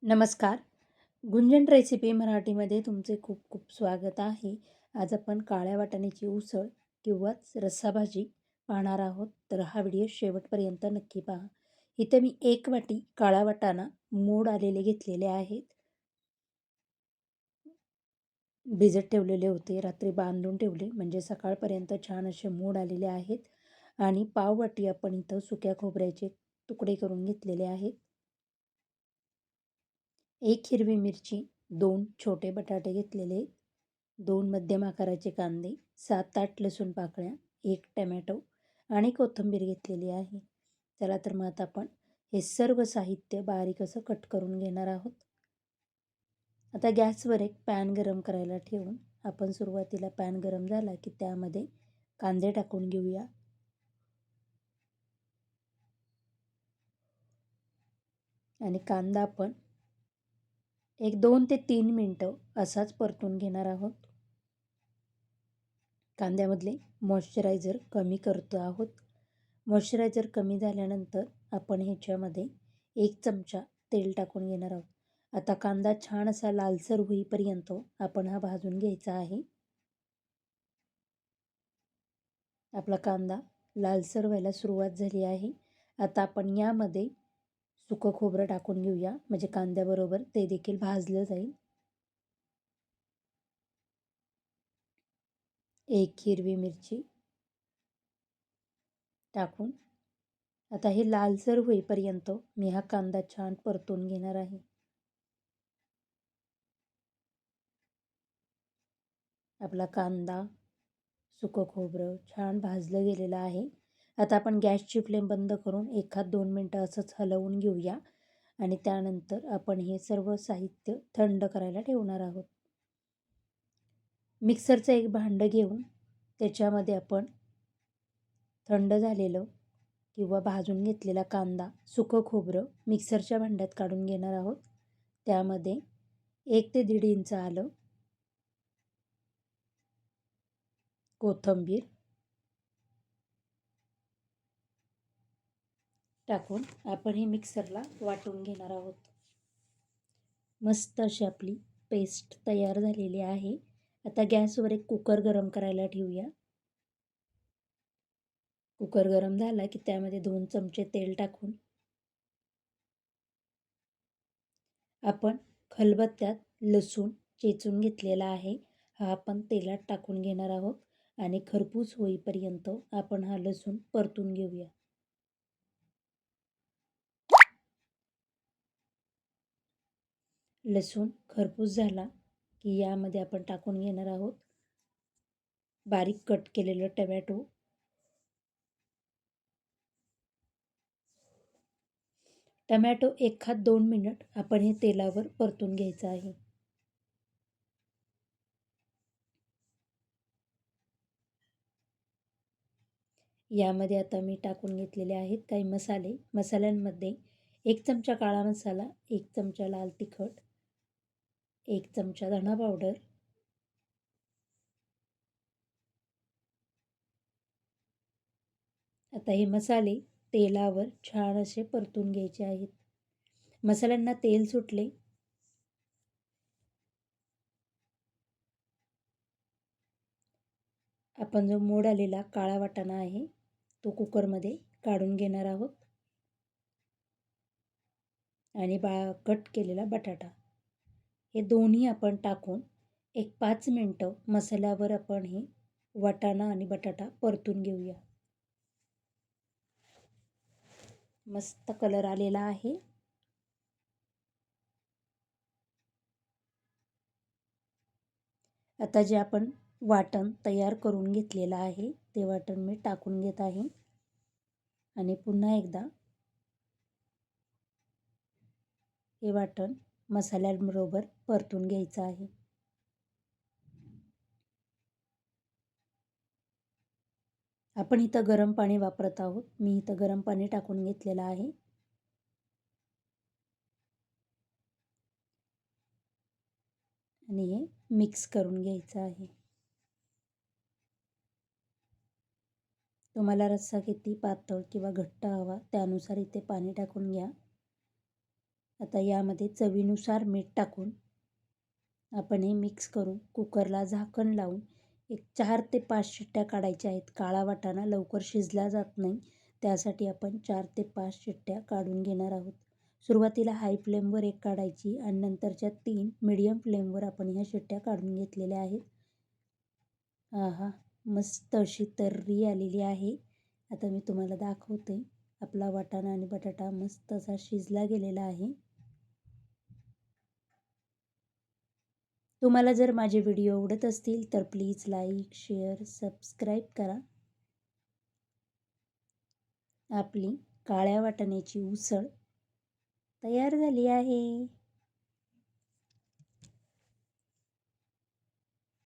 नमस्कार. गुंजन रेसिपी मराठीमध्ये तुमचे खूप खूप स्वागत आहे. आज आपण काळ्या वाटाण्याची उसळ किंवा रस्साभाजी पाहणार आहोत. तर हा व्हिडिओ शेवटपर्यंत नक्की पहा. इथे मी 1 वाटी काळा वाटाणा मोड आलेले घेतलेले आहेत. भिजत ठेवलेले होते. रात्री बांधून ठेवले म्हणजे सकाळपर्यंत छान असे मोड आलेले आहेत. आणि पाव वाटी आपण इथं सुक्या खोबऱ्याचे तुकडे करून घेतलेले आहेत. 1 हिरवी मिरची, 2 छोटे बटाटे घेतलेले, 2 मध्यम आकाराचे कांदे, 7-8 लसूण पाकळ्या, 1 टमॅटो आणि कोथिंबीर घेतलेली आहे. चला तर मग आता आपण हे सर्व साहित्य बारीक असं कट करून घेणार आहोत. आता गॅसवर एक पॅन गरम करायला ठेवून आपण सुरुवातीला पॅन गरम झाला की त्यामध्ये कांदे टाकून घेऊया. आणि कांदा आपण एक 2 ते 3 मिनटं असाच परतून घेणार आहोत. कांद्यामधले मॉइश्चरायझर कमी करतो आहोत. मॉइश्चरायझर कमी झाल्यानंतर आपण ह्याच्यामध्ये 1 चमचा तेल टाकून घेणार आहोत. आता कांदा छान असा लालसर होईपर्यंत आपण हा भाजून घ्यायचा आहे. आपला कांदा लालसर व्हायला सुरुवात झाली आहे. आता आपण यामध्ये सुकं खोबरं टाकून घेऊया म्हणजे कांद्याबरोबर ते देखील भाजलं जाईल. 1 हिरवी मिरची टाकून आता हे लालसर होईपर्यंत मी हा कांदा छान परतून घेणार आहे. आपला कांदा, सुकं खोबरं छान भाजलं गेलेलं आहे. आता आपण गॅसची फ्लेम बंद करून 1-2 मिनटं असंच हलवून घेऊया आणि त्यानंतर आपण हे सर्व साहित्य थंड करायला ठेवणार आहोत. मिक्सरचं एक भांडं घेऊन त्याच्यामध्ये आपण थंड झालेलं किंवा भाजून घेतलेला कांदा, सुकं खोबरं मिक्सरच्या भांड्यात काढून घेणार आहोत. त्यामध्ये 1 ते 1.5 इंच आलं, कोथिंबीर टाकून आपण हे मिक्सरला वाटून घेणार आहोत. मस्त अशी आपली पेस्ट तयार झालेली आहे. आता गॅसवर एक कुकर गरम करायला ठेवूया. कुकर गरम झाला की त्यामध्ये 2 चमचे तेल टाकून आपण खलबत्त्यात लसूण चेचून घेतलेला आहे. हा आपण तेलात टाकून घेणार आहोत आणि खरपूस होईपर्यंत आपण हा लसूण परतून घेऊया. लसूण खरपूस झाला की यामध्ये आपण टाकून घेणार आहोत बारीक कट केलेलं टमॅटो. टमॅटो 1-2 मिनिट आपण हे तेलावर परतून घ्यायचं आहे. यामध्ये आता मी टाकून घेतलेले आहेत काही मसाले. मसाल्यांमध्ये 1 चमचा काळा मसाला, 1 चमचा लाल तिखट, 1 चमचा धना पावडर, आता हे मसाले तेलावर छान असे परतून घ्यायचे आहेत. मसाल्यांना तेल सुटले आपण जो मोड आलेला काळा वाटाणा आहे तो कुकरमध्ये काढून घेणार आहोत आणि कट केलेला बटाटा हे दोन्ही आपण टाकून एक 5 मिनटं मसाल्यावर आपण हे वाटाणा आणि बटाटा परतून घेऊया. मस्त कलर आलेला आहे. आता जे आपण वाटण तयार करून घेतलेलं आहे ते वाटण मी टाकून घेत आहे आणि पुन्हा एकदा हे वाटण मसाल्यांबरोबर परतून घ्यायचं आहे. आपण इथं गरम पाणी वापरत आहोत. मी इथं गरम पाणी टाकून घेतलेलं आहे. आणि हे मिक्स करून घ्यायचं आहे. तुम्हाला रस्सा किती पातळ किंवा घट्ट हवा त्यानुसार इथे पाणी टाकून घ्या. आता यामध्ये चवीनुसार मीठ टाकून आपण हे मिक्स करून कुकरला झाकण लावून एक 4 ते 5 शिट्ट्या काढायच्या आहेत. काळा वाटाणा लवकर शिजला जात नाही, त्यासाठी आपण 4 ते 5 शिट्ट्या काढून घेणार आहोत. सुरुवातीला हाय फ्लेमवर एक काढायची आणि नंतरच्या 3 मीडियम फ्लेमवर आपण ह्या शिट्ट्या काढून घेतलेल्या आहेत. आहा, मस्त अशी तर्री आलेली आहे. आता मी तुम्हाला दाखवते. आपला वाटाणा आणि बटाटा मस्त असा शिजला गेलेला आहे. तुम्हाला जर माझे व्हिडिओ आवडत असतील तर प्लीज लाईक, शेअर, सबस्क्राईब करा. आपली काळ्या वाटाण्याची उसळ तयार झाली आहे.